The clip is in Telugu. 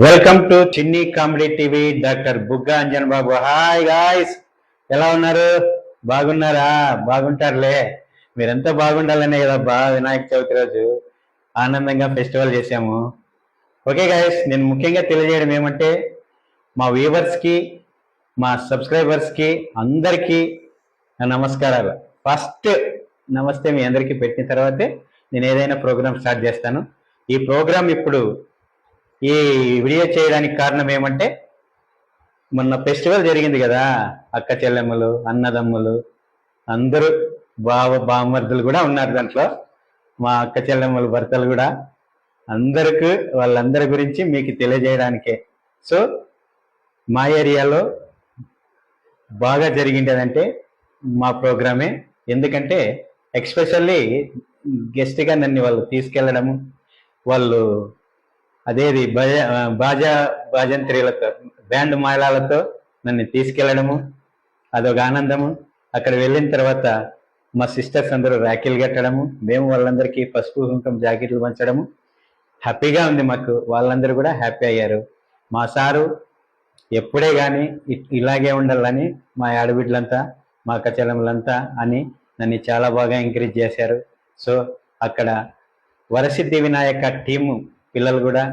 వెల్కమ్ టు చిన్ని comedy TV. Doctor Bugga Anjan బాబు. హాయ్ గాయ్స్, ఎలా ఉన్నారు? బాగున్నారా? బాగుంటారులే, మీరంతా బాగుండాలనే కదా వినాయక చవితి రోజు ఆనందంగా ఫెస్టివల్ చేసాము. ఓకే గాయస్, నేను ముఖ్యంగా తెలియజేయడం ఏమంటే మా వ్యూవర్స్కి, మా సబ్స్క్రైబర్స్కి అందరికీ నా నమస్కారాలు. ఫస్ట్ నమస్తే మీ అందరికీ పెట్టిన తర్వాతే నేను ఏదైనా ప్రోగ్రామ్ స్టార్ట్ చేస్తాను. ఈ ప్రోగ్రామ్ ఇప్పుడు ఈ వీడియో చేయడానికి కారణం ఏమంటే మొన్న ఫెస్టివల్ జరిగింది కదా, అక్క చెల్లెమ్మలు, అన్నదమ్ములు అందరూ, బామర్దులు కూడా ఉన్నారు దాంట్లో, మా అక్క చెల్లెమ్మలు భర్తలు కూడా, అందరికీ వాళ్ళందరి గురించి మీకు తెలియజేయడానికే. సో మా ఏరియాలో బాగా జరిగిండేదంటే మా ప్రోగ్రామే. ఎందుకంటే ఎక్స్పెషల్లీ గెస్ట్గా నన్ను వాళ్ళు తీసుకెళ్ళడము, వాళ్ళు అదేది బాజంత్రీలతో, బ్యాండ్ మేళాలతో నన్ను తీసుకెళ్ళడము అదొక ఆనందము. అక్కడ వెళ్ళిన తర్వాత మా సిస్టర్స్ అందరూ రాఖీలు కట్టడము, మేము వాళ్ళందరికీ పసుపు కుంకుమ జాకెట్లు పంచడము, హ్యాపీగా ఉంది మాకు. వాళ్ళందరూ కూడా హ్యాపీ అయ్యారు. మా సారు ఎప్పుడే కానీ ఇలాగే ఉండాలని మా ఆడబిడ్డలంతా, మా అక్క చెల్లెములంతా అని నన్ను చాలా బాగా ఎంకరేజ్ చేశారు. సో అక్కడ వరసిద్ధి వినాయక టీము పిల్లలు కూడా